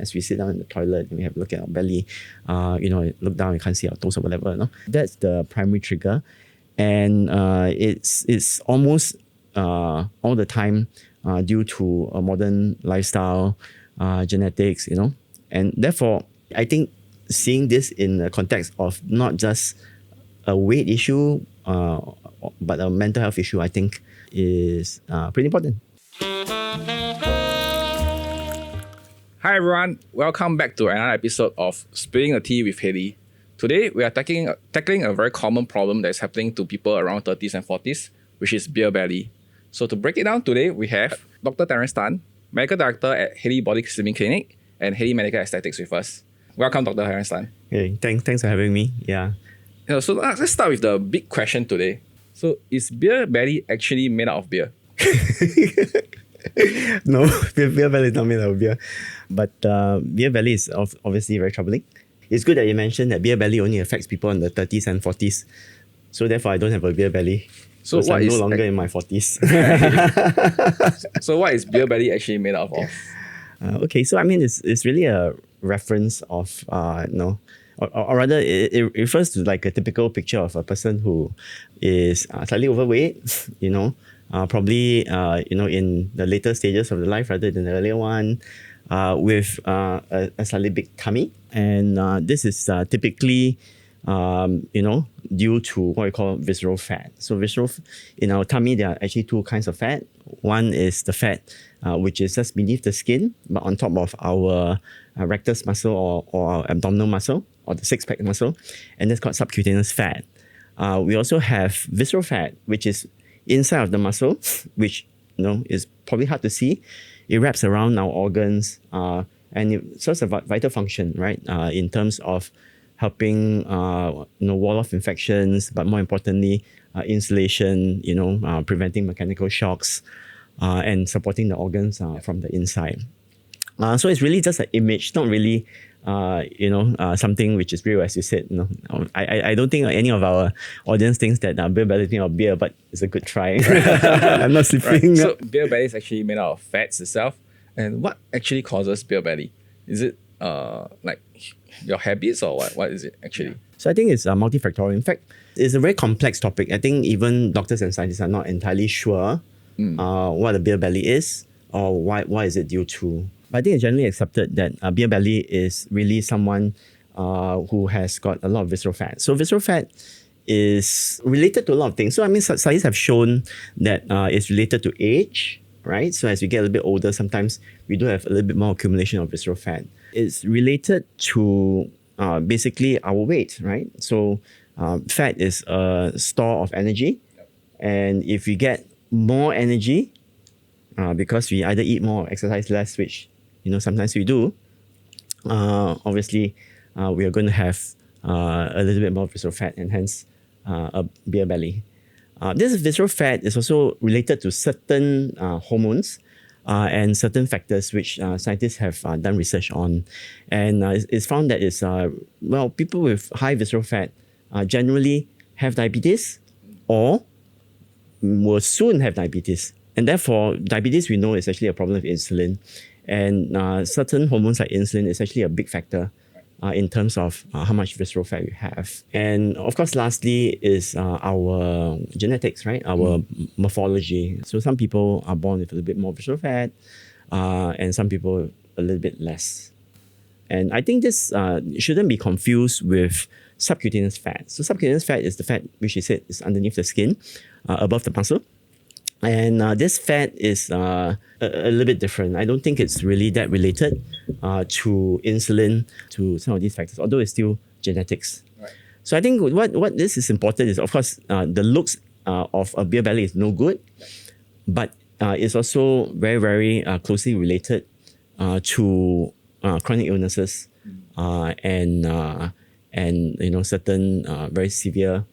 As we sit down in the toilet and we have a look at our belly, look down, you can't see our toes or whatever. No? That's the primary trigger. And it's almost all the time due to a modern lifestyle, genetics, And therefore, I think seeing this in the context of not just a weight issue, but a mental health issue, I think is pretty important. Hi everyone, welcome back to another episode of Spilling the Tea with Halley. Today we are tackling a very common problem that is happening to people around 30s and 40s, which is beer belly. So to break it down today, we have Dr. Terence Tan, Medical Director at Halley Body Slimming Clinic and Halley Medical Aesthetics with us. Welcome, Dr. Terence Tan. Hey, thanks for having me. Yeah. So let's start with the big question today. So is beer belly actually made out of beer? No, beer belly is not made out of beer. But beer belly is obviously very troubling. It's good that you mentioned that beer belly only affects people in the 30s and 40s. So therefore, I don't have a beer belly. So I'm no longer in my 40s. So what is beer belly actually made out of? Okay, so I mean, it's really a reference of, or rather, it refers to like a typical picture of a person who is slightly overweight, probably, in the later stages of the life rather than the earlier one, with a slightly big tummy. And this is typically, due to what we call visceral fat. So in our tummy, there are actually two kinds of fat. One is the fat, which is just beneath the skin, but on top of our rectus muscle or our abdominal muscle, or the six-pack muscle, and that's called subcutaneous fat. We also have visceral fat, which is inside of the muscle, which is probably hard to see. It wraps around our organs, and it serves a vital function, right? In terms of helping, wall off infections, but more importantly, insulation, preventing mechanical shocks, and supporting the organs from the inside. So it's really just an image, not really, something which is real, as you said. I don't think any of our audience thinks that beer belly is made of beer, but it's a good try. I'm not sleeping. Right. So beer belly is actually made out of fats itself. And what actually causes beer belly? Is it like your habits or what? What is it actually? So I think it's multifactorial. In fact, it's a very complex topic. I think even doctors and scientists are not entirely sure what a beer belly is or why is it due to. But I think it's generally accepted that a beer belly is really someone who has got a lot of visceral fat. So visceral fat is related to a lot of things. So I mean, studies have shown that it's related to age, right? So as we get a little bit older, sometimes we do have a little bit more accumulation of visceral fat. It's related to basically our weight, right? So fat is a store of energy. And if we get more energy, because we either eat more or exercise less, which sometimes we do, obviously we are going to have a little bit more visceral fat and hence a beer belly. This visceral fat is also related to certain hormones and certain factors which scientists have done research on. And it's found that people with high visceral fat generally have diabetes or will soon have diabetes. And therefore, diabetes, we know, is actually a problem with insulin. And certain hormones like insulin is actually a big factor in terms of how much visceral fat we have. And of course, lastly is our genetics, right? Our morphology. So some people are born with a little bit more visceral fat and some people a little bit less. And I think this shouldn't be confused with subcutaneous fat. So subcutaneous fat is the fat which you said is underneath the skin, above the muscle. And this fat is a little bit different. I don't think it's really that related to insulin, to some of these factors, although it's still genetics. Right. So I think what this is important is, of course, the looks of a beer belly is no good, but it's also very, very closely related to chronic illnesses and certain very severe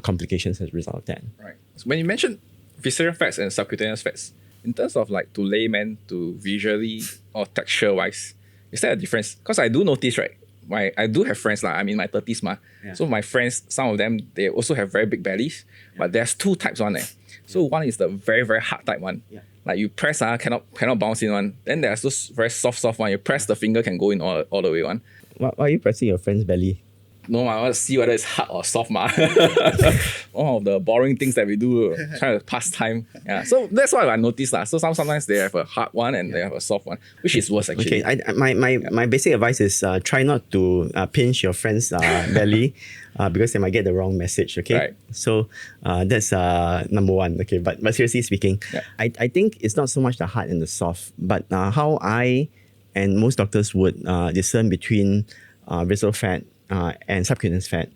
complications as a result of that. Right. So when you mentioned visceral fats and subcutaneous fats, in terms of like to layman, to visually or texture wise, is there a difference? Because I do notice, right? I do have friends, I'm in my 30s. So my friends, some of them, they also have very big bellies, but there's two types one. So one is the very, very hard type one. Like you press, cannot bounce in one. Then there's those very soft one. You press the finger can go in all the way one. Why are you pressing your friend's belly? No, I want to see whether it's hard or soft. One of the boring things that we do, trying to pass time. Yeah. So that's what I noticed. So sometimes they have a hard one and they have a soft one, which is worse actually. Okay, my basic advice is try not to pinch your friend's belly because they might get the wrong message. Okay, Right. So that's number one. Okay, but seriously speaking, I think it's not so much the hard and the soft, but how I and most doctors would discern between visceral fat and subcutaneous fat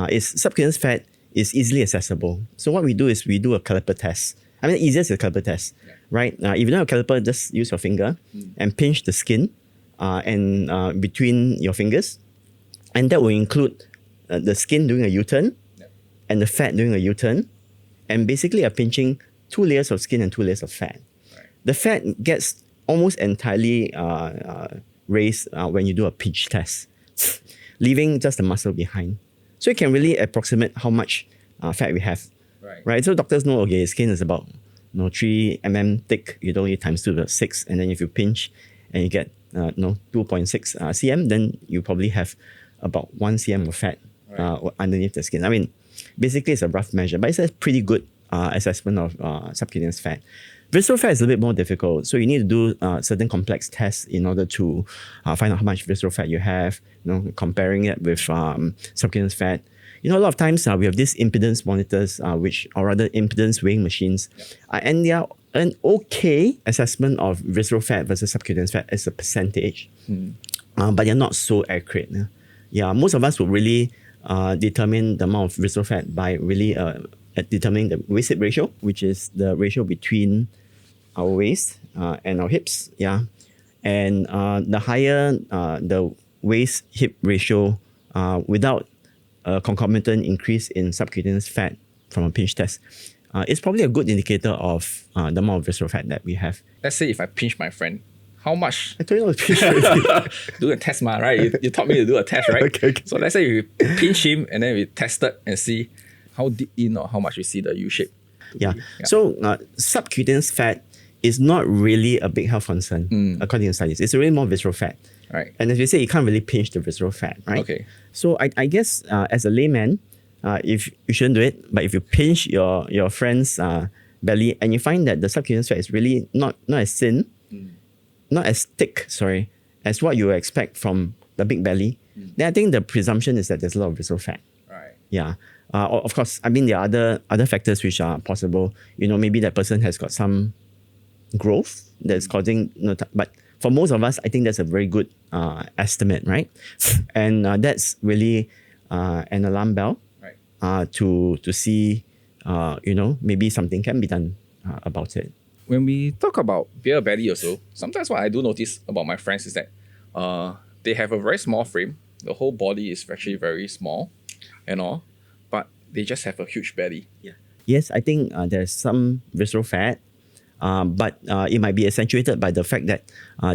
is subcutaneous fat is easily accessible. So what we do is we do a caliper test. I mean, the easiest is a caliper test, right? If you don't have a caliper, just use your finger and pinch the skin and between your fingers, and that will include the skin doing a U-turn and the fat doing a U-turn, and basically are pinching 2 layers of skin and 2 layers of fat. Right. The fat gets almost entirely raised when you do a pinch test, leaving just the muscle behind. So you can really approximate how much fat we have. Right. So doctors know, okay, skin is about 3 mm thick. You don't need times 2 to 6. And then if you pinch and you get 2.6 cm, then you probably have about 1 cm of fat underneath the skin. I mean, basically it's a rough measure, but it's a pretty good assessment of subcutaneous fat. Visceral fat is a little bit more difficult. So you need to do certain complex tests in order to find out how much visceral fat you have, comparing it with subcutaneous fat. A lot of times we have these impedance monitors, or rather impedance weighing machines, and they are an okay assessment of visceral fat versus subcutaneous fat as a percentage, but they're not so accurate. Most of us would really determine the amount of visceral fat by really determining the waist-hip ratio, which is the ratio between our waist and our hips. And the higher the waist-hip ratio without a concomitant increase in subcutaneous fat from a pinch test, it's probably a good indicator of the amount of visceral fat that we have. Let's say if I pinch my friend, how much? I told you not to pinch already. Do a test, right? You taught me to do a test, right? Okay. So let's say we pinch him and then we test it and see how deep in or how much we see the U shape. So subcutaneous fat is not really a big health concern according to studies. It's really more visceral fat. Right. And as you say, you can't really pinch the visceral fat, right? Okay. So I guess as a layman, if you shouldn't do it, but if you pinch your friend's belly and you find that the subcutaneous fat is really not as thin, not as thick, as what you would expect from the big belly, then I think the presumption is that there's a lot of visceral fat. Right. Yeah. Of course, I mean, there are other factors which are possible. Maybe that person has got some growth that's causing, but for most of us, I think that's a very good estimate, right? And that's really an alarm bell to see, maybe something can be done about it. When we talk about beer belly also, sometimes what I do notice about my friends is that they have a very small frame. The whole body is actually very small and all, but they just have a huge belly. Yes, I think there's some visceral fat, but it might be accentuated by the fact that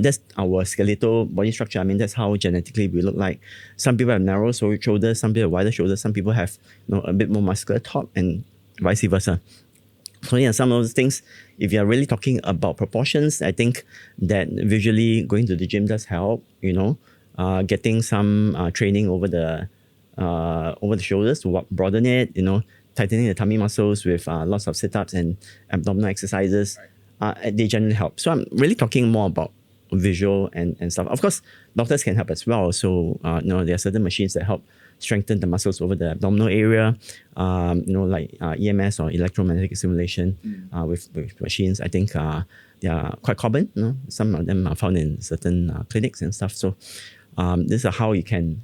that's our skeletal body structure. I mean, that's how genetically we look like. Some people have narrow shoulders, some people have wider shoulders, some people have a bit more muscular top, and vice versa. So some of those things, if you're really talking about proportions, I think that visually going to the gym does help, getting some training over the shoulders to broaden it, tightening the tummy muscles with lots of sit-ups and abdominal exercises, they generally help. So I'm really talking more about visual and stuff. Of course, doctors can help as well. So, there are certain machines that help strengthen the muscles over the abdominal area, like EMS or electromagnetic stimulation with machines. I think they are quite common. Some of them are found in certain clinics and stuff. So this is how you can,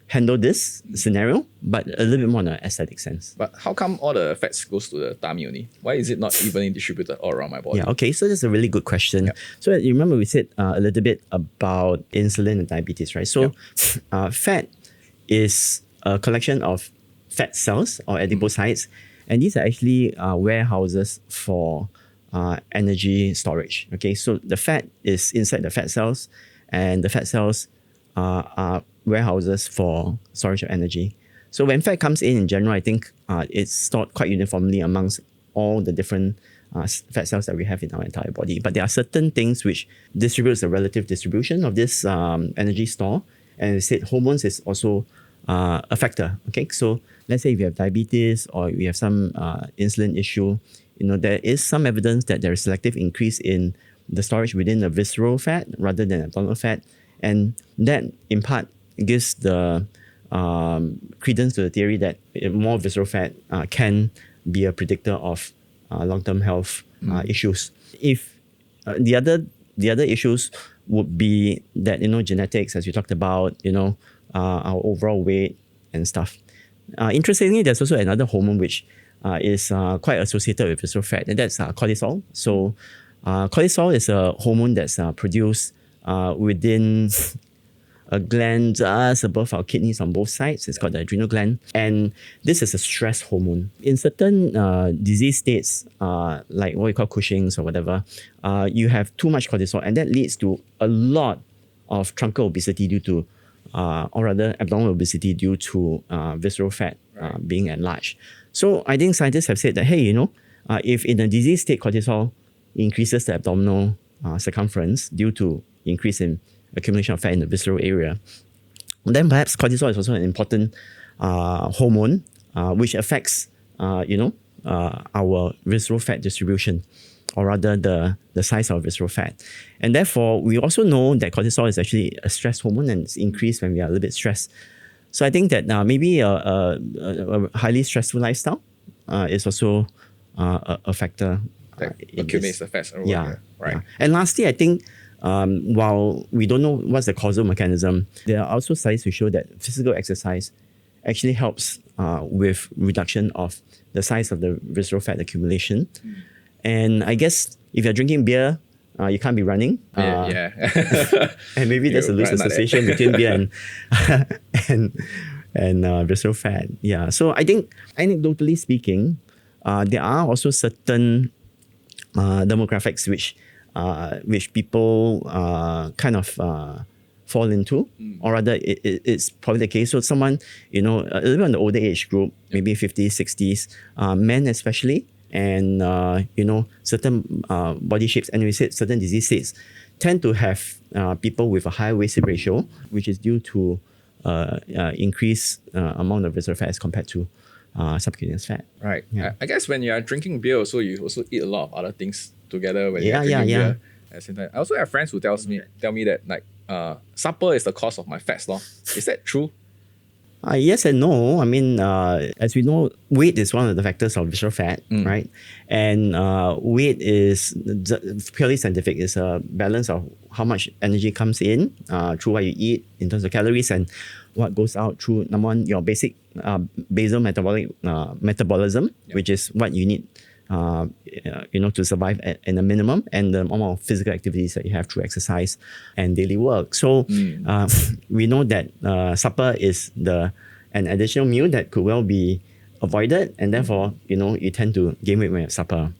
handle this scenario, but a little bit more in an aesthetic sense. But how come all the fats goes to the tummy only? Why is it not evenly distributed all around my body? Okay, so that's a really good question. So you remember we said a little bit about insulin and diabetes, right? So fat is a collection of fat cells or adipocytes, and these are actually warehouses for energy storage. Okay, so the fat is inside the fat cells, and the fat cells are warehouses for storage of energy. So when fat comes in general, I think it's stored quite uniformly amongst all the different fat cells that we have in our entire body. But there are certain things which distributes the relative distribution of this energy store. And I said hormones is also a factor. Okay, so let's say if you have diabetes or you have some insulin issue, there is some evidence that there is selective increase in the storage within the visceral fat rather than abdominal fat, and that in part gives the credence to the theory that more visceral fat can be a predictor of long-term health issues. If the other issues would be that genetics, as you talked about, our overall weight and stuff. Interestingly, there's also another hormone which is quite associated with visceral fat, and that's cortisol. So cortisol is a hormone that's produced within a gland just above our kidneys on both sides. It's called the adrenal gland. And this is a stress hormone. In certain disease states, like what we call Cushing's or whatever, you have too much cortisol, and that leads to a lot of truncal obesity due to, or rather abdominal obesity due to visceral fat being enlarged. So I think scientists have said that, hey, if in a disease state cortisol increases the abdominal circumference due to increase in accumulation of fat in the visceral area, then perhaps cortisol is also an important hormone which affects our visceral fat distribution, or rather the size of visceral fat. And therefore, we also know that cortisol is actually a stress hormone, and it's increased when we are a little bit stressed. So I think that maybe a highly stressful lifestyle is also a factor. That accumulates the fats. Yeah. Right. Yeah. And lastly, I think while we don't know what's the causal mechanism, there are also studies to show that physical exercise actually helps with reduction of the size of the visceral fat accumulation. And I guess if you're drinking beer, you can't be running. Yeah. And maybe there's a loose association between beer and visceral fat. Yeah. So I think, anecdotally speaking, there are also certain demographics which people kind of fall into, or rather it's probably the case. So someone, a little bit on the older age group, maybe 50s, 60s, men especially, and certain body shapes, and we said certain disease states tend to have people with a higher waist-hip ratio, which is due to increased amount of visceral fat as compared to subcutaneous fat. Right. Yeah. I guess when you are drinking beer, also you also eat a lot of other things together when you're drinking beer. At the same time, I also have friends who tell me that like supper is the cause of my fats loss. Is that true? Yes and no. I mean, as we know, weight is one of the factors of visceral fat, right? And weight is purely scientific. It's a balance of how much energy comes in through what you eat in terms of calories, and what goes out through, number one, your basic basal metabolic metabolism, which is what you need to survive at a minimum, and the amount of physical activities that you have through exercise and daily work. So we know that supper is an additional meal that could well be avoided, and therefore you tend to gain weight when you have supper.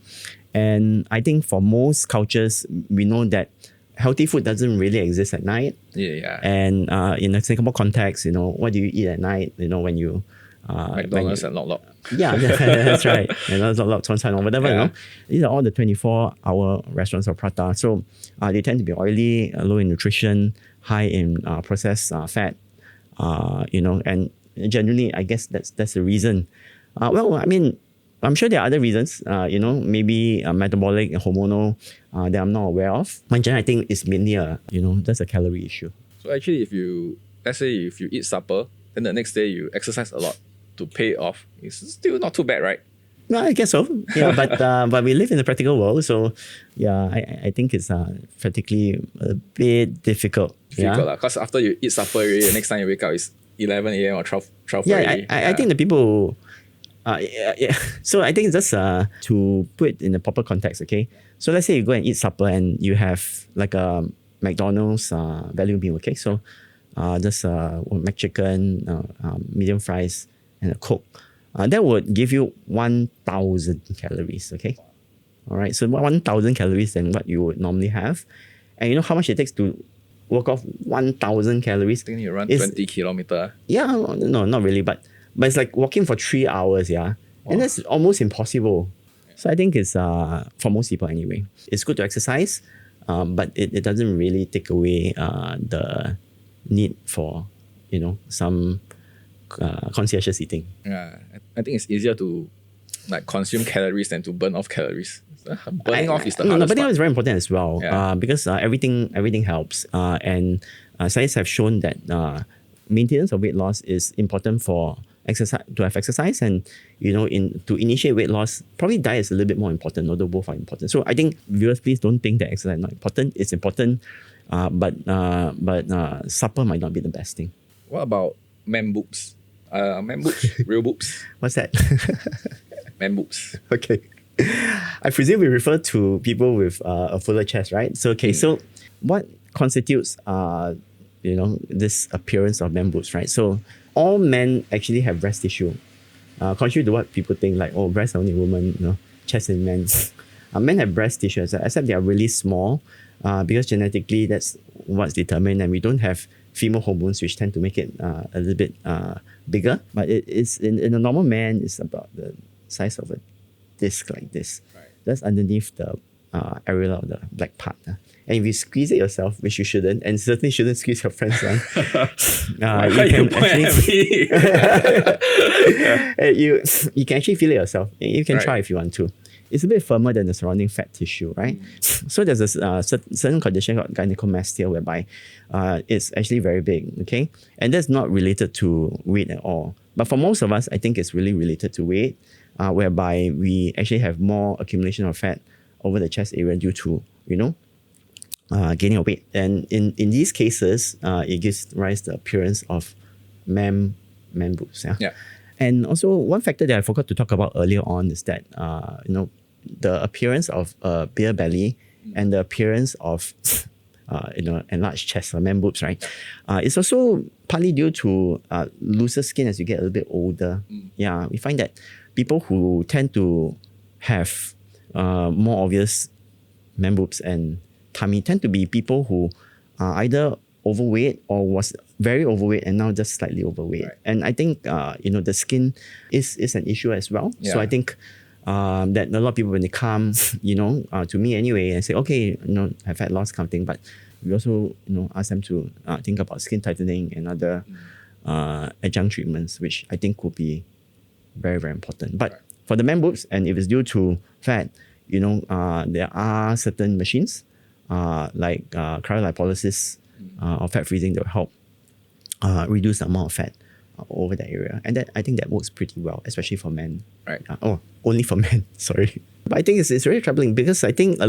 And I think for most cultures, we know that healthy food doesn't really exist at night. Yeah. And in a Singapore context, what do you eat at night? When you McDonald's and Lok Lok. Yeah, that's right. And Lok Lok, Chon or whatever. These are all the 24-hour restaurants of prata. So they tend to be oily, low in nutrition, high in processed fat. And generally, I guess that's the reason. Well, I mean, I'm sure there are other reasons. Maybe metabolic and hormonal that I'm not aware of. But generally, I think it's mainly that's a calorie issue. So actually, let's say if you eat supper, then the next day you exercise a lot to pay off, it's still not too bad, right? No, I guess so. Yeah, but we live in a practical world, so yeah, I think it's practically a bit difficult. Because after you eat supper already, the next time you wake up is 11 a.m. or 12 Yeah, I think the people. So I think just to put it in a proper context, okay? So let's say you go and eat supper and you have like a McDonald's value meal, okay? So just McChicken, medium fries, and a Coke. That would give you 1,000 calories, okay? All right, so 1,000 calories than what you would normally have. And you know how much it takes to work off 1,000 calories? I think you run 20 kilometers. Yeah, no, not really, but it's like walking for 3 hours, yeah? Wow. And that's almost impossible. So I think it's for most people anyway. It's good to exercise, but it doesn't really take away the need for some conscientious eating. Yeah, I think it's easier to like consume calories than to burn off calories. Burning off is the hardest burning part. off is very important as well, Yeah. because everything helps, and science have shown that maintenance of weight loss is important for exercise, to have exercise, and to initiate weight loss, probably diet is a little bit more important, although both are important. So I think viewers, please don't think that exercise is not important. It's important, but supper might not be the best thing. What about man boobs? Man boobs, real boobs, What's that? man boobs. Okay. I presume we refer to people with a fuller chest, right? So so what constitutes this appearance of man boobs, right? So all men actually have breast tissue. Contrary to what people think, like, oh, breasts are only women, chest in men. Men have breast tissue, except they are really small, because genetically that's what's determined, and we don't have female hormones which tend to make it a little bit bigger. But it is in a normal man, it's about the size of a disc like this. Right. That's underneath the areola of the black part. And if you squeeze it yourself, which you shouldn't, and certainly shouldn't squeeze your friend's one, you can actually feel it yourself. You can try if you want to. It's a bit firmer than the surrounding fat tissue, right? So there's a certain condition called gynecomastia whereby it's actually very big, okay? And that's not related to weight at all. But for most of us, I think it's really related to weight, whereby we actually have more accumulation of fat over the chest area due to, gaining of weight. And in these cases, it gives rise to the appearance of man boobs. Yeah. And also, one factor that I forgot to talk about earlier on is that, the appearance of a beer belly and the appearance of, enlarged chest or man boobs, right? It's also partly due to looser skin as you get a little bit older. Yeah, we find that people who tend to have more obvious man boobs and tummy tend to be people who are either overweight or was very overweight and now just slightly overweight. Right. And I think the skin is an issue as well. Yeah. So I think that a lot of people, when they come, to me anyway, and say, okay, have fat loss kind of thing, but we also ask them to think about skin tightening and other adjunct treatments, which I think would be very, very important. But for the man boobs, and if it's due to fat, there are certain machines like cryolipolysis or fat freezing that will help reduce the amount of fat over that area. And I think that works pretty well, especially for men. Right. Only for men, sorry. But I think it's really troubling because I think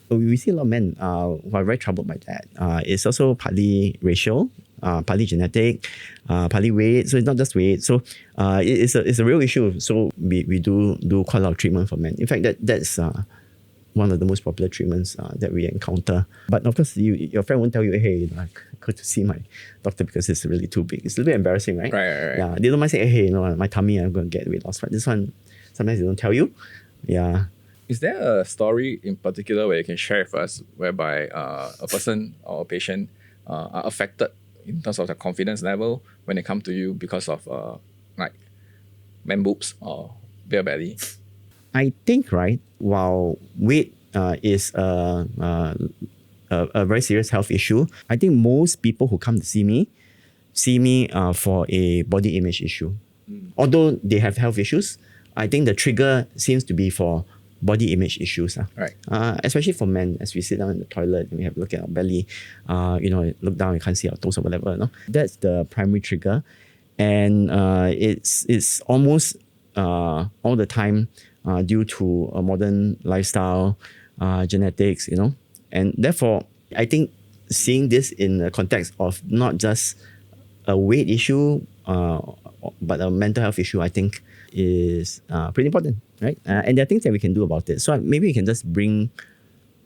we see a lot of men who are very troubled by that. It's also partly racial, partly genetic, partly weight. So it's not just weight. So it's a real issue. So we do quite a lot of treatment for men. In fact, that's one of the most popular treatments that we encounter. But of course, your friend won't tell you, hey, I go to see my doctor because it's really too big. It's a little bit embarrassing, right? Right. Yeah, they don't mind saying, hey, my tummy, I'm going to get weight loss. But this one, sometimes they don't tell you. Yeah. Is there a story in particular where you can share with us whereby a person or a patient are affected in terms of their confidence level when they come to you because of like man boobs or beer belly? I think, right, while weight is a very serious health issue, I think most people who come to see me for a body image issue. Although they have health issues, I think the trigger seems to be for body image issues. Right. Especially for men, as we sit down in the toilet and we have a look at our belly, look down, you can't see our toes or whatever. That's the primary trigger. And it's almost all the time due to a modern lifestyle, genetics, and therefore I think seeing this in the context of not just a weight issue, but a mental health issue, I think is pretty important, right? And there are things that we can do about it. So maybe we can just bring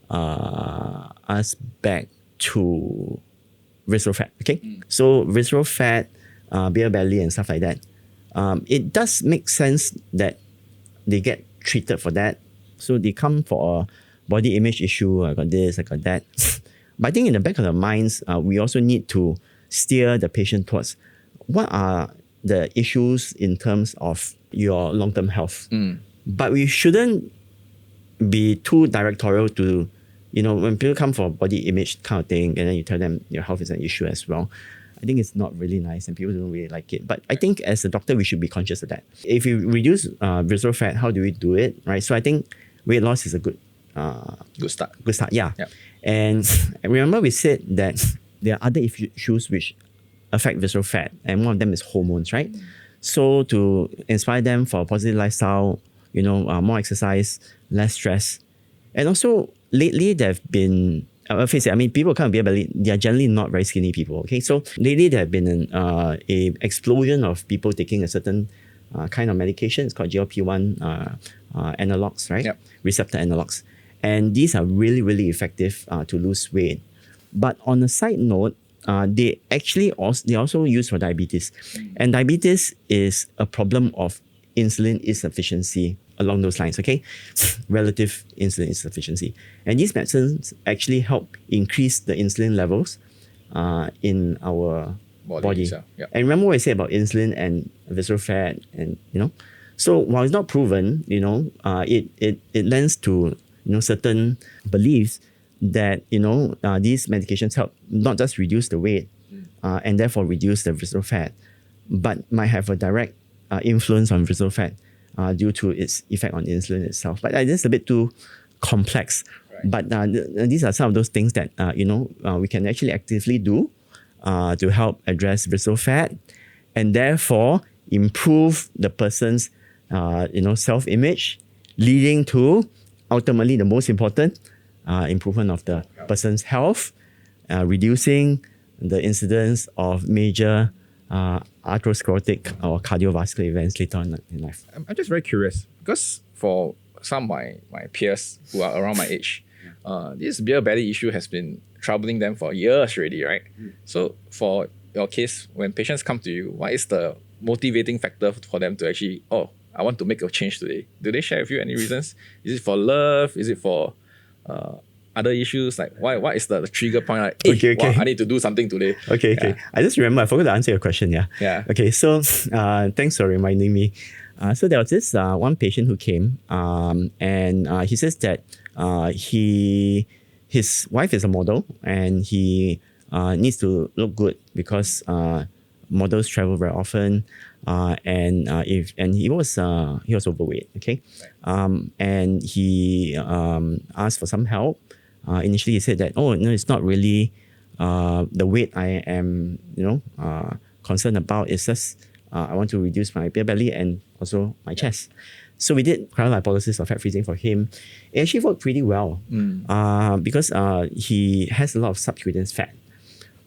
us back to visceral fat, okay? So visceral fat, beer belly and stuff like that. It does make sense that they get treated for that. So they come for a body image issue, I got this, I got that. But I think in the back of our minds, we also need to steer the patient towards what are the issues in terms of your long-term health. But we shouldn't be too directorial to, when people come for body image kind of thing, and then you tell them your health is an issue as well. I think it's not really nice and people don't really like it. But I think as a doctor, we should be conscious of that. If you reduce visceral fat, how do we do it, right? So I think weight loss is a good start. Good start, yeah. Yep. And remember we said that there are other issues which affect visceral fat, and one of them is hormones, right? So to inspire them for a positive lifestyle, more exercise, less stress. And also lately there have been, face it, people come with beer belly, they are generally not very skinny people, okay? So lately there have been a explosion of people taking a certain kind of medication. It's called GLP-I analogs, right? Yep. Receptor analogs. And these are really, really effective to lose weight. But on a side note, they also use for diabetes. And diabetes is a problem of insulin insufficiency along those lines, okay? Relative insulin insufficiency. And these medicines actually help increase the insulin levels in our body. Yep. And remember what I said about insulin and visceral fat, and so while it's not proven, it lends to certain beliefs that these medications help not just reduce the weight and therefore reduce the visceral fat, but might have a direct influence on visceral fat due to its effect on insulin itself. But it's a bit too complex. Right. But these are some of those things that we can actually actively do to help address visceral fat, and therefore improve the person's self-image, leading to ultimately the most important improvement of the person's health, reducing the incidence of major atherosclerotic or cardiovascular events later on in life. I'm just very curious because for some of my peers who are around my age, this beer belly issue has been troubling them for years already, right? So for your case, when patients come to you, what is the motivating factor for them to actually, I want to make a change today? Do they share with you any reasons? Is it for love? Is it for other issues? Like what is the trigger point? Like, hey, okay. Wow, I need to do something today. Okay. I just remember, I forgot to answer your question, Yeah. Okay, so thanks for reminding me. So there was this one patient who came and he says that his wife is a model and he needs to look good because models travel very often, and he was overweight, okay, and he asked for some help. Initially, he said that it's not really the weight I am concerned about. It's just I want to reduce my beer belly and also my chest. So we did cryolipolysis or fat freezing for him. It actually worked pretty well because he has a lot of subcutaneous fat.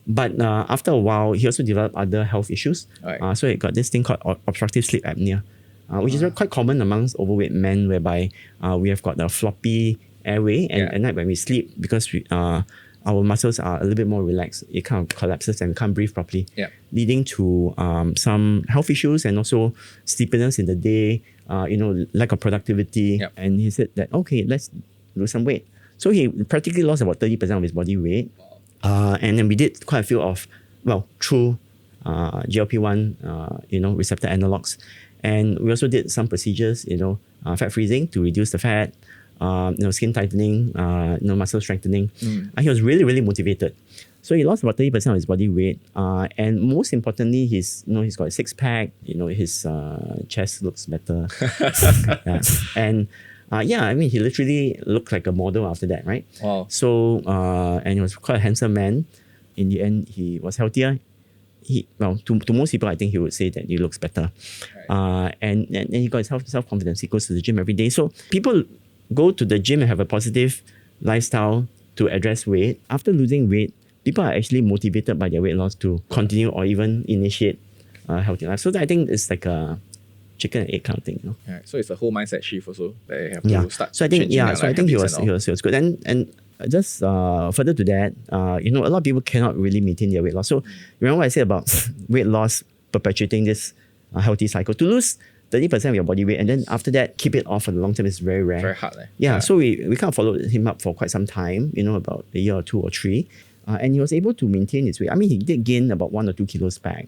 But after a while, he also developed other health issues. Right. So he got this thing called obstructive sleep apnea, which is quite common amongst overweight men, whereby we have got a floppy airway, and at night when we sleep, because our muscles are a little bit more relaxed, it kind of collapses and we can't breathe properly, leading to some health issues and also sleepiness in the day, lack of productivity. And he said that, okay, let's lose some weight. So he practically lost about 30% of his body weight. And then we did quite a few through GLP-1, receptor analogs. And we also did some procedures, fat freezing to reduce the fat, skin tightening, muscle strengthening. He was really, really motivated. So he lost about 30% of his body weight. And most importantly, he's got a six pack, his chest looks better. And he literally looked like a model after that, right? Wow. So, and he was quite a handsome man. In the end, he was healthier. To most people, I think he would say that he looks better. Right. And he got his self-confidence. He goes to the gym every day. So people go to the gym and have a positive lifestyle to address weight. After losing weight, people are actually motivated by their weight loss to continue or even initiate a healthy life. So I think it's like a chicken and egg kind of thing. Right. So it's a whole mindset shift also that you have to start. So I think he was good. And just further to that, a lot of people cannot really maintain their weight loss. So remember what I said about weight loss perpetuating this healthy cycle. To lose 30% of your body weight and then after that keep it off for the long term is very rare. Very hard. Yeah. So we kind of followed him up for quite some time, about a year or two or three. And he was able to maintain his weight. I mean, he did gain about 1 or 2 kilos back.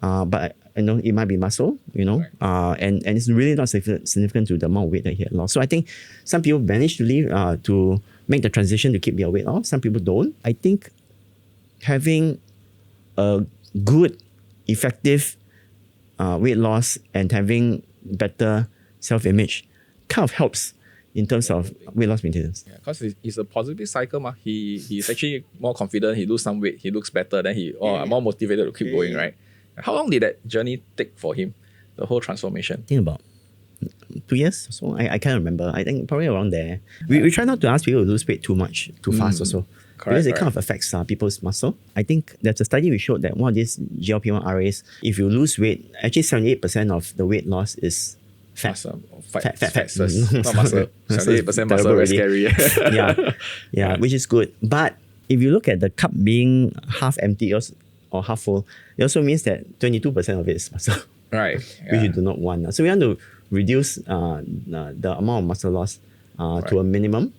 But it might be muscle, and it's really not significant to the amount of weight that he had lost. So I think some people manage to leave to make the transition to keep their weight off. Some people don't. I think having a good, effective weight loss and having better self-image kind of helps in terms of weight loss maintenance. Yeah, because it's a positive cycle. He's actually more confident. He lose some weight. He looks better. Then I'm more motivated to keep going, right? How long did that journey take for him, the whole transformation? I think about 2 years or so. I can't remember. I think probably around there. We try not to ask people to lose weight too much, too fast also. Because it kind of affects people's muscle. I think there's a study which showed that one of these GLP-I RAs, if you lose weight, actually 78% of the weight loss is fat. Muscle. Fat. Not muscle. 78% muscle, very scary. yeah, which is good. But if you look at the cup being half empty or half full, it also means that 22% of it is muscle. Right. Which you do not want. So we want to reduce the amount of muscle loss to a minimum.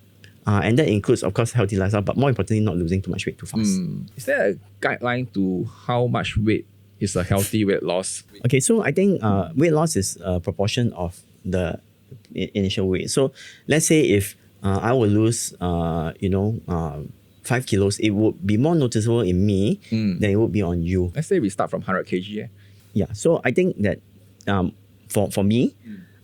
And that includes, of course, healthy lifestyle, but more importantly, not losing too much weight too fast. Is there a guideline to how much weight is a healthy weight loss? Okay, so I think weight loss is a proportion of the initial weight. So let's say if I will lose, 5 kilos, it would be more noticeable in me than it would be on you. Let's say we start from 100 kg. Yeah, so I think that for me,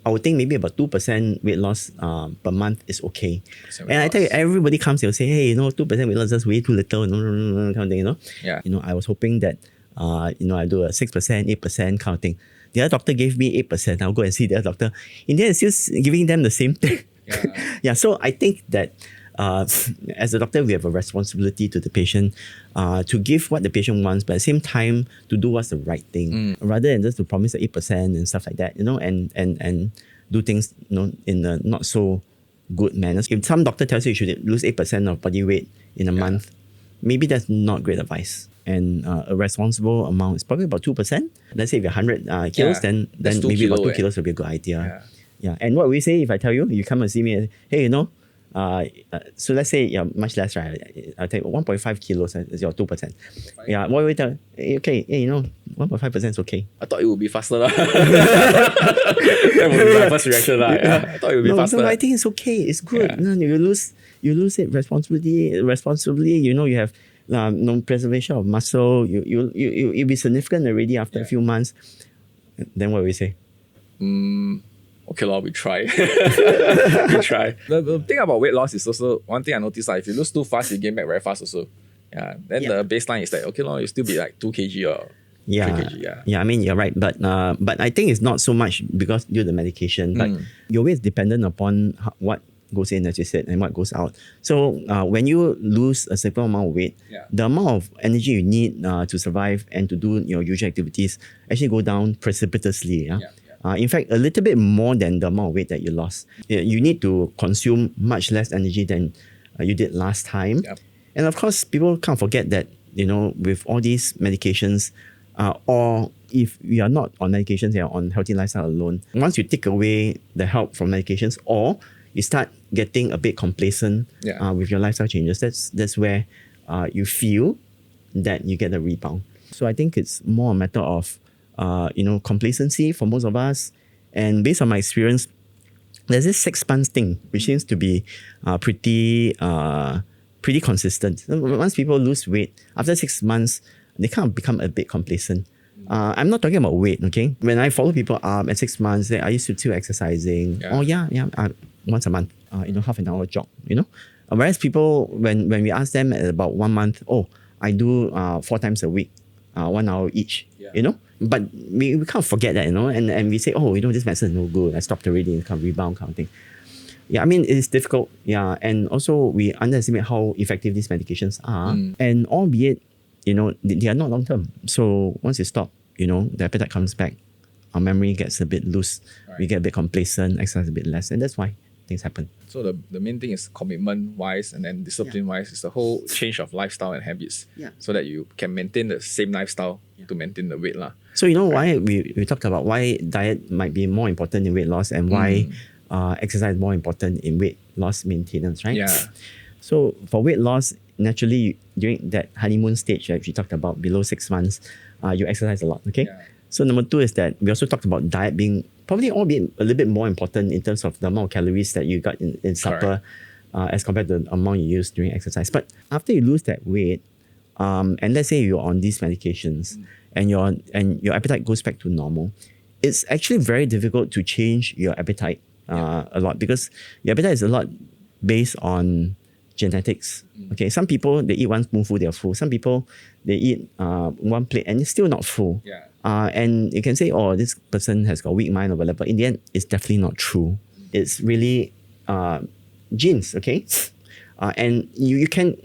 I would think maybe about 2% weight loss per month is okay. And I tell you, everybody comes, they'll say, hey, 2% weight loss is just way too little, kind of thing, Yeah. I was hoping that, I do a 6%, 8% kind of thing. The other doctor gave me 8%. I'll go and see the other doctor. In the end, it's still giving them the same thing. Yeah, so I think that as a doctor, we have a responsibility to the patient to give what the patient wants, but at the same time to do what's the right thing, rather than just to promise the 8% and stuff like that, and do things in a not so good manner. If some doctor tells you you should lose 8% of body weight in a month, maybe that's not great advice. And a responsible amount is probably about 2%. Let's say if you're 100 kilos, then maybe about 2 kilos would be a good idea. Yeah. And what we say if I tell you, you come and see me and hey, so let's say you're much less, right? I'll take 1.5 kilos as your 2%. Yeah, what we tell? Okay, 1.5% is okay. I thought it would be faster. That would be my first reaction. I thought it would be faster. No, I think it's okay. It's good. You lose it responsibly. You have preservation of muscle. You'll be significant already after a few months. Then what we say? Okay, we try. We try. The thing about weight loss is also, one thing I noticed, if you lose too fast, you gain back very fast also. Yeah. Then the baseline is like, you still be like 2 kg or 3 kg. Yeah, I mean, you're right. But I think it's not so much because due to the medication. But your weight is dependent upon what goes in, as you said, and what goes out. So when you lose a certain amount of weight, the amount of energy you need to survive and to do your usual activities actually go down precipitously. In fact, a little bit more than the amount of weight that you lost. You need to consume much less energy than you did last time. And of course, people can't forget that, with all these medications, or if you are not on medications, you're on healthy lifestyle alone, once you take away the help from medications or you start getting a bit complacent with your lifestyle changes, that's where you feel that you get the rebound. So I think it's more a matter of complacency for most of us. And based on my experience, there's this 6 months thing, which seems to be pretty consistent. Once people lose weight, after 6 months, they kind of become a bit complacent. I'm not talking about weight, okay? When I follow people up at 6 months, I used to still exercising. Once a month, half an hour jog, Whereas people, when we ask them at about 1 month, I do 4 times a week, 1 hour each, But we can't forget that, and we say, this medicine is no good. I stopped already, and kind of rebound kind of thing. Yeah, I mean, it's difficult. Yeah, and also we underestimate how effective these medications are. And albeit, they are not long term. So once you stop, the appetite comes back. Our memory gets a bit loose. Right. We get a bit complacent, exercise a bit less. And that's why things happen. So the main thing is commitment-wise and then discipline-wise is the whole change of lifestyle and habits. So that you can maintain the same lifestyle to maintain the weight. So why we talked about why diet might be more important in weight loss and why exercise is more important in weight loss maintenance, right? Yeah. So for weight loss, naturally during that honeymoon stage that we talked about below 6 months, you exercise a lot. Okay. Yeah. So number 2 is that we also talked about diet being probably a little bit more important in terms of the amount of calories that you got in supper as compared to the amount you use during exercise. But after you lose that weight, and let's say you're on these medications and your appetite goes back to normal, it's actually very difficult to change your appetite a lot, because your appetite is a lot based on genetics. Okay, some people, they eat one spoonful, they're full. Some people, they eat one plate and it's still not full. Yeah. And you can say, oh, this person has got a weak mind or whatever. But in the end, it's definitely not true. It's really genes, okay? And you can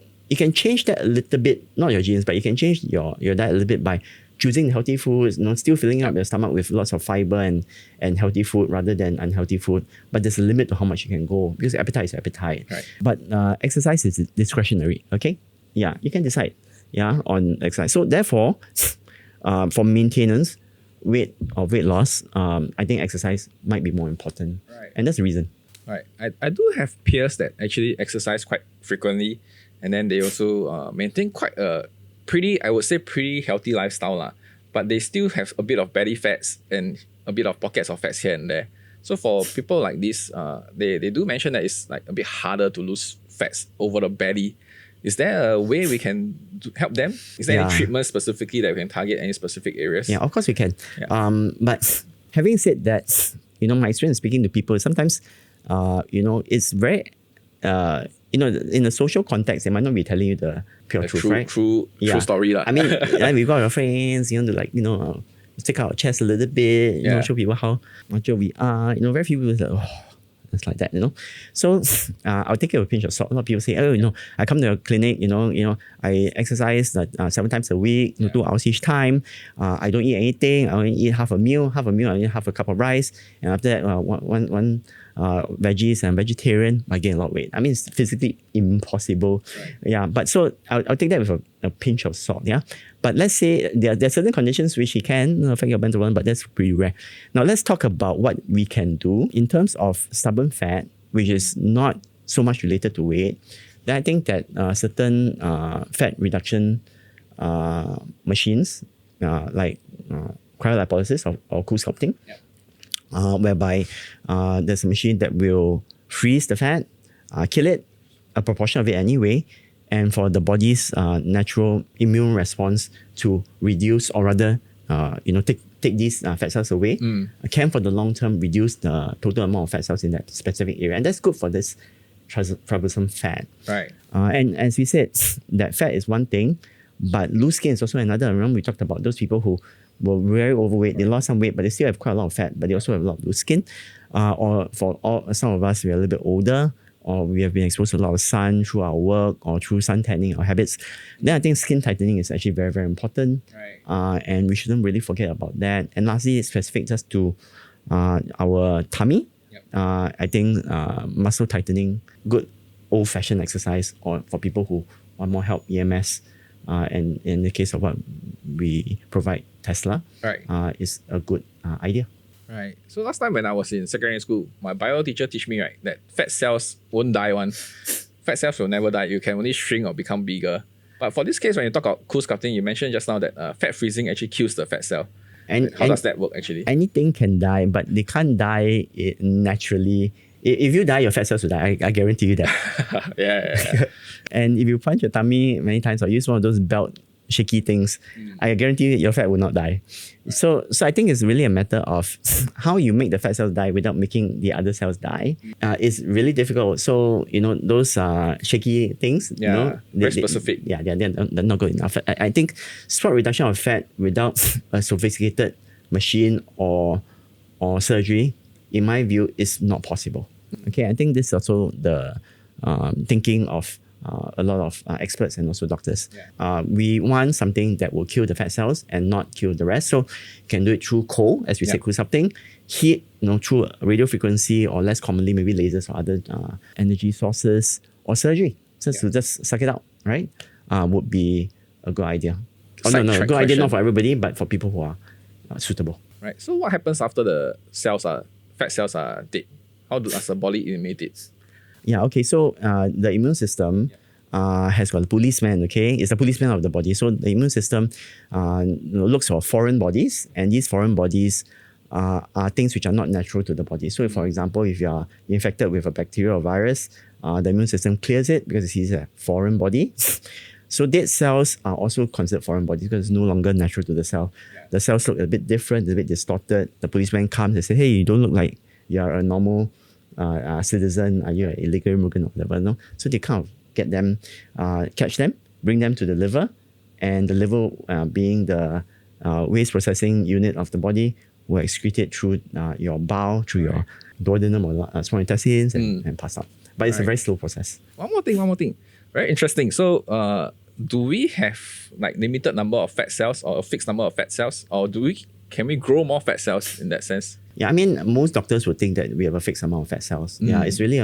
change that a little bit, not your genes, but you can change your diet a little bit by choosing healthy foods, still filling up your stomach with lots of fiber and healthy food rather than unhealthy food. But there's a limit to how much you can go, because appetite is appetite. Right. But exercise is discretionary, okay? Yeah, you can decide on exercise. So therefore, for maintenance, weight loss, I think exercise might be more important. Right. And that's the reason. Right. I do have peers that actually exercise quite frequently, and then they also maintain quite a pretty healthy lifestyle. But they still have a bit of belly fats and a bit of pockets of fats here and there. So for people like this, they do mention that it's like a bit harder to lose fats over the belly. Is there a way we can help them? Is there any treatment specifically that we can target any specific areas? Yeah, of course we can. Yeah. But having said that, my experience speaking to people, sometimes, it's very, in a social context, they might not be telling you the pure truth, right? True story. I mean, we've got our friends, to stick out our chest a little bit, show people how macho we are. Very few people say, oh, it's like that, So I'll take it with a pinch of salt. A lot of people say, oh, I come to a clinic, I exercise 7 times a week, 2 hours each time. I don't eat anything. I only eat half a meal. I only eat half a cup of rice. And after that, one veggies and vegetarian, I gain a lot of weight. I mean, it's physically impossible. Right. Yeah, but so I'll take that with a pinch of salt. Yeah, but let's say there are certain conditions which it can affect your mental well, but that's pretty rare. Now let's talk about what we can do in terms of stubborn fat, which is not so much related to weight. Then I think that certain fat reduction machines like cryolipolysis or cool sculpting. Yep. Whereby there's a machine that will freeze the fat, kill it, a proportion of it anyway, and for the body's natural immune response to reduce, or rather, take these fat cells away, can for the long term reduce the total amount of fat cells in that specific area, and that's good for this troublesome fat. Right. And as we said, that fat is one thing, but loose skin is also another. Remember we talked about those people who were very overweight, they lost some weight, but they still have quite a lot of fat, but they also have a lot of loose skin. Or for some of us, we're a little bit older, or we have been exposed to a lot of sun through our work or through sun tanning or habits. Then I think skin tightening is actually very, very important. Right. And we shouldn't really forget about that. And lastly, it's specific just to our tummy. Yep. I think muscle tightening, good old-fashioned exercise, or for people who want more help, EMS, and in the case of what we provide, Tesla, right, is a good idea. Right. So last time when I was in secondary school, my bio teacher teach me that fat cells won't die one. Fat cells will never die. You can only shrink or become bigger. But for this case, when you talk about cool sculpting, you mentioned just now that fat freezing actually kills the fat cell. And how does that work actually? Anything can die, but they can't die naturally. If you die, your fat cells will die. I guarantee you that. Yeah. And if you punch your tummy many times or use one of those belt shaky things, I guarantee you your fat will not die. Right. So I think it's really a matter of how you make the fat cells die without making the other cells die. It's really difficult. So, those shaky things, very specific. They're not good enough. I think spot reduction of fat without a sophisticated machine or surgery, in my view, is not possible. Okay, I think this is also the thinking of a lot of experts and also doctors. We want something that will kill the fat cells and not kill the rest. So you can do it through cold, as we said, cool sculpting, heat, through radio frequency, or less commonly maybe lasers or other energy sources, or surgery, just to just suck it out, right? Would be a good idea. Good idea not for everybody, but for people who are suitable. Right. So what happens after the fat cells are dead? How does the body eliminate it? Yeah, okay, so the immune system has got a policeman, okay? It's the policeman of the body. So the immune system looks for foreign bodies, and these foreign bodies are things which are not natural to the body. So, for example, if you are infected with a bacteria or virus, the immune system clears it because it sees a foreign body. So dead cells are also considered foreign bodies because it's no longer natural to the cell. Yeah. The cells look a bit different, a bit distorted. The policeman comes and says, hey, you don't look like you are a normal citizen. Are you an illegal immigrant or whatever? No. So they kind of get them, catch them, bring them to the liver, and the liver being the waste processing unit of the body will excrete it through your bowel, through your duodenum or small intestines and pass out. But it's a very slow process. One more thing. Very interesting. So, do we have like limited number of fat cells or a fixed number of fat cells, or can we grow more fat cells in that sense? Yeah, I mean, most doctors would think that we have a fixed amount of fat cells. Yeah, it's really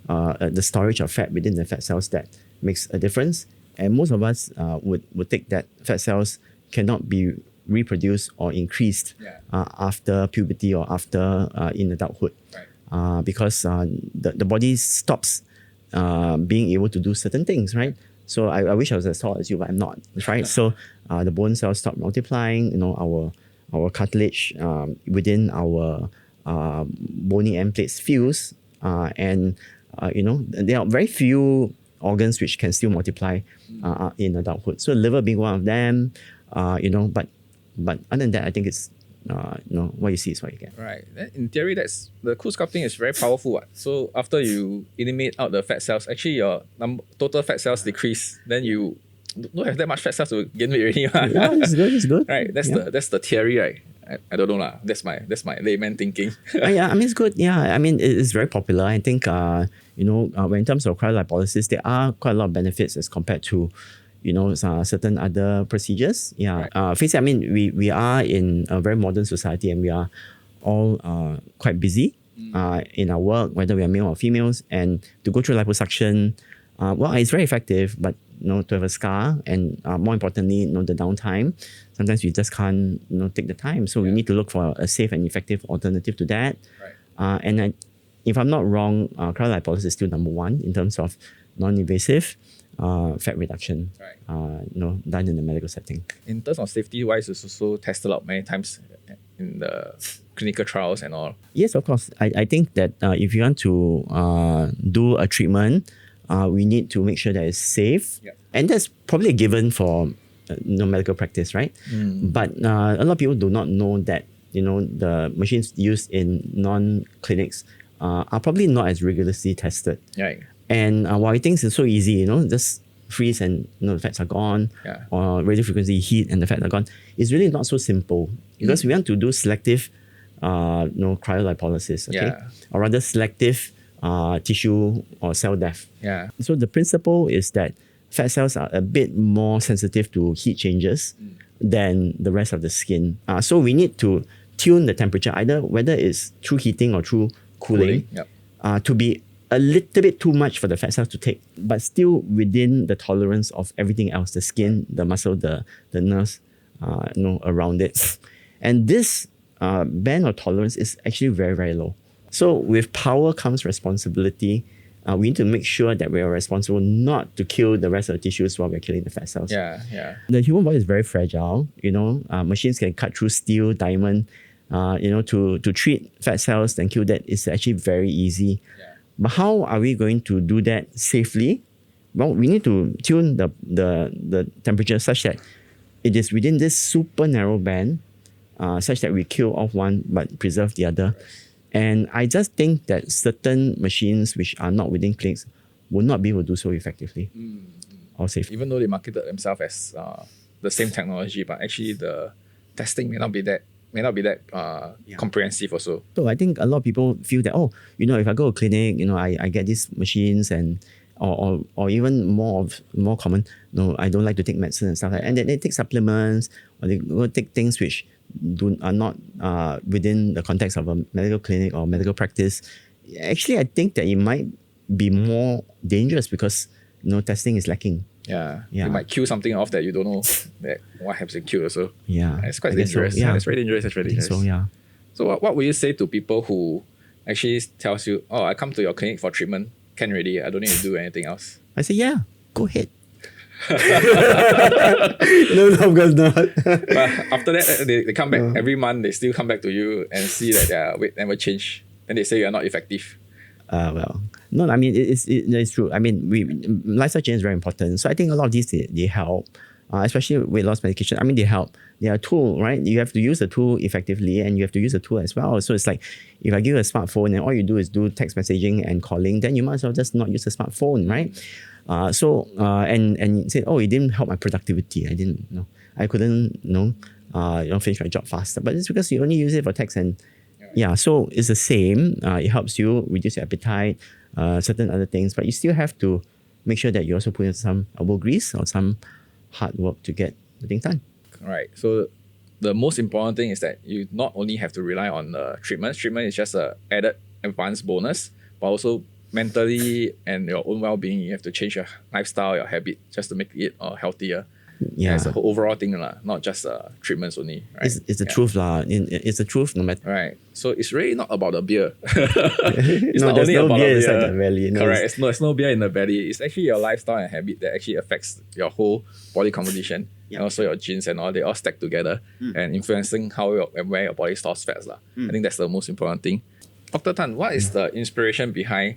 the storage of fat within the fat cells that makes a difference. And most of us would think that fat cells cannot be reproduced or increased after puberty or after in adulthood, because the body stops being able to do certain things, right? So I wish I was as tall as you, but I'm not, right? So the bone cells stop multiplying. You know, our cartilage within our bony end plates fuse, and you know, there are very few organs which can still multiply in adulthood. So liver being one of them, you know, but other than that, I think it's you know, what you see is what you get. Right. In theory, that's the cool sculpting is very powerful. So after you eliminate out the fat cells, actually your total fat cells decrease. Then you don't have that much fat cells to gain weight already. Yeah, it's good. It's good. Right. That's the theory, right? I don't know lah. That's my layman thinking. Yeah, I mean it's good. Yeah, I mean it's very popular. I think you know, when in terms of cryolipolysis, there are quite a lot of benefits as compared to, you know, certain other procedures. Yeah. Right. Face it, I mean, we are in a very modern society, and we are all quite busy in our work, whether we are male or females, and to go through liposuction, well, it's very effective, but you know, to have a scar, and more importantly, you know, the downtime, sometimes we just can't, you know, take the time. So we need to look for a safe and effective alternative to that. Right. And if I'm not wrong, cryolipolysis is still number one in terms of non-invasive fat reduction, you know, done in the medical setting. In terms of safety wise, it's also tested out many times in the clinical trials and all. Yes, of course. I think that if you want to do a treatment, we need to make sure that it's safe. Yep. And that's probably a given for you know, medical practice, right? But a lot of people do not know that, you know, the machines used in non-clinics are probably not as rigorously tested. Right. And while he thinks it's so easy, you know, just freeze and, you know, the fats are gone, or radio frequency heat and the fats are gone, it's really not so simple, because we want to do selective, you know, cryolipolysis, okay, or rather selective tissue or cell death. Yeah. So the principle is that fat cells are a bit more sensitive to heat changes than the rest of the skin. So we need to tune the temperature, either whether it's through heating or through cooling. To be a little bit too much for the fat cells to take, but still within the tolerance of everything else, the skin, the muscle, the nerves, you know, around it. And this band of tolerance is actually very, very low. So with power comes responsibility. We need to make sure that we are responsible not to kill the rest of the tissues while we're killing the fat cells. The human body is very fragile. You know, machines can cut through steel, diamond. You know, to treat fat cells and kill that is actually very easy. But how are we going to do that safely? Well, we need to tune the temperature such that it is within this super narrow band, such that we kill off one but preserve the other. And I just think that certain machines which are not within clinics will not be able to do so effectively or safely. Even though they marketed themselves as the same technology, but actually the testing may not be that comprehensive also. So I think a lot of people feel that, oh, you know, if I go to a clinic, you know, I get these machines, and or even more common, no, I don't like to take medicine and stuff like that. And then they take supplements, or they go take things which are not within the context of a medical clinic or medical practice. Actually, I think that it might be more dangerous because, you know, testing is lacking. You might kill something off that you don't know that what happens to kill also. It's quite dangerous. So, it's very dangerous. It's very dangerous. So So what would you say to people who actually tells you, oh, I come to your clinic for treatment, can already, I don't need to do anything else? I say, yeah. go ahead. No, of course not. But after that, they come back every month. They still come back to you and see that their weight never change. And they say you're not effective. Well, no, I mean, it's true. I mean, lifestyle change is very important. So I think a lot of these, they help, especially weight loss medication. I mean, they help. They are a tool, right? You have to use the tool effectively and you have to use the tool as well. So it's like, if I give you a smartphone and all you do is do text messaging and calling, then you might as well just not use the smartphone, right? And say, oh, it didn't help my productivity. I couldn't, finish my job faster. But it's because you only use it for text and so it's the same. It helps you reduce your appetite, certain other things, but you still have to make sure that you also put in some elbow grease or some hard work to get the thing done. Right. So the most important thing is that you not only have to rely on treatment. Treatment is just an added advanced bonus, but also mentally and your own well-being, you have to change your lifestyle, your habit, just to make it healthier. Yeah, it's a whole overall thing, not just treatments only. Right? It's the truth, it's the truth, no matter. Right. So it's really not about the beer. It's not only about beer inside the belly. Correct. There's no beer in the belly. It's actually your lifestyle and habit that actually affects your whole body composition. And also your genes and all, they all stack together and influencing how and where your body stores fats. I think that's the most important thing. Dr. Tan, what is the inspiration behind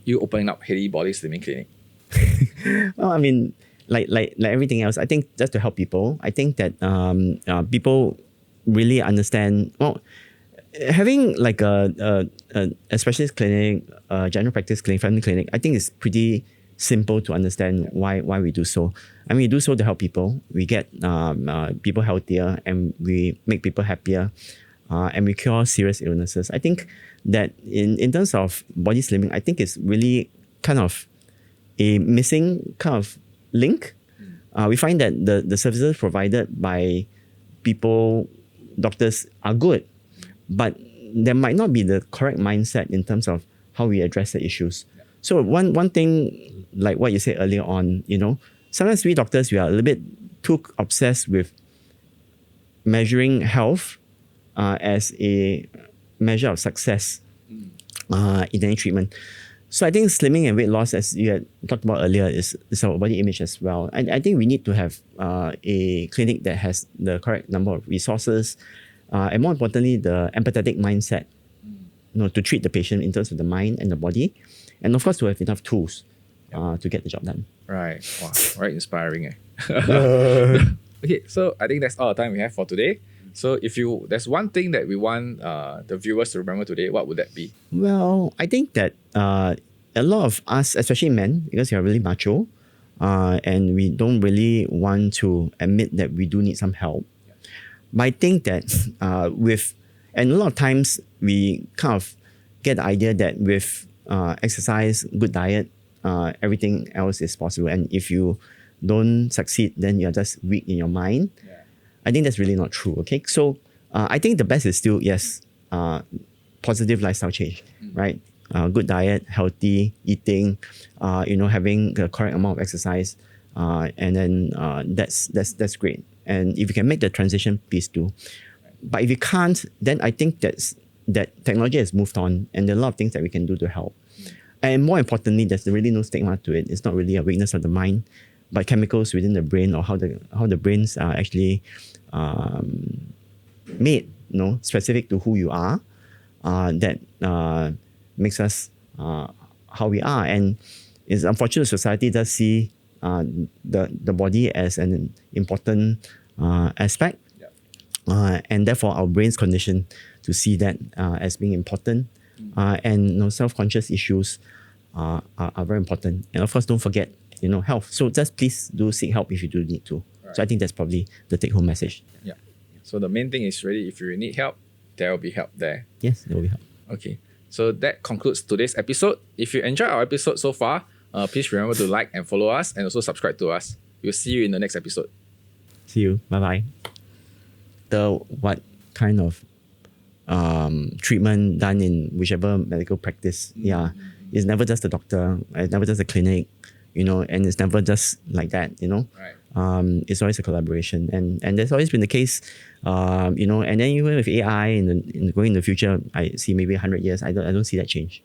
you opening up Halley Body Slimming Clinic? Well, I mean, like everything else, I think just to help people. I think that people really understand. Well, having like a specialist clinic, general practice clinic, family clinic, I think it's pretty simple to understand why we do so. I mean, we do so to help people. We get people healthier and we make people happier, and we cure serious illnesses. I think that in terms of body slimming, I think it's really kind of a missing kind of link. We find that the services provided by people, doctors, are good, but there might not be the correct mindset in terms of how we address the issues. So one thing, like what you said earlier on, sometimes we doctors, we are a little bit too obsessed with measuring health as a measure of success in any treatment. So I think slimming and weight loss, as you had talked about earlier, is our body image as well. I think we need to have a clinic that has the correct number of resources, and more importantly, the empathetic mindset, to treat the patient in terms of the mind and the body, and of course to have enough tools to get the job done. Right. Wow. Right. Inspiring. Okay. So I think that's all the time we have for today. So if there's one thing that we want the viewers to remember today, what would that be? Well, I think that a lot of us, especially men, because we are really macho, and we don't really want to admit that we do need some help. But I think that and a lot of times we kind of get the idea that with exercise, good diet, everything else is possible. And if you don't succeed, then you're just weak in your mind. I think that's really not true. Okay, so I think the best is still positive lifestyle change, right? Good diet, healthy eating, having the correct amount of exercise, and then that's great. And if you can make the transition, please do. But if you can't, then I think that technology has moved on, and there are a lot of things that we can do to help. And more importantly, there's really no stigma to it. It's not really a weakness of the mind, but chemicals within the brain, or how the brains are actually made, specific to who you are, that makes us how we are. And it's unfortunate society does see the body as an important aspect, and therefore our brain's conditioned to see that as being important, and self-conscious issues are very important. And of course, don't forget health. So just please do seek help if you do need to. Right. So I think that's probably the take-home message. Yeah. So the main thing is really, if you need help, there will be help there. Yes, there will be help. Okay. So that concludes today's episode. If you enjoyed our episode so far, please remember to like and follow us, and also subscribe to us. We'll see you in the next episode. See you. Bye-bye. What kind of treatment done in whichever medical practice, it's never just the doctor, it's never just the clinic, and it's never just like that, Right. It's always a collaboration, and that's always been the case, and then even with AI going in the future, I see maybe 100 years, I don't see that change.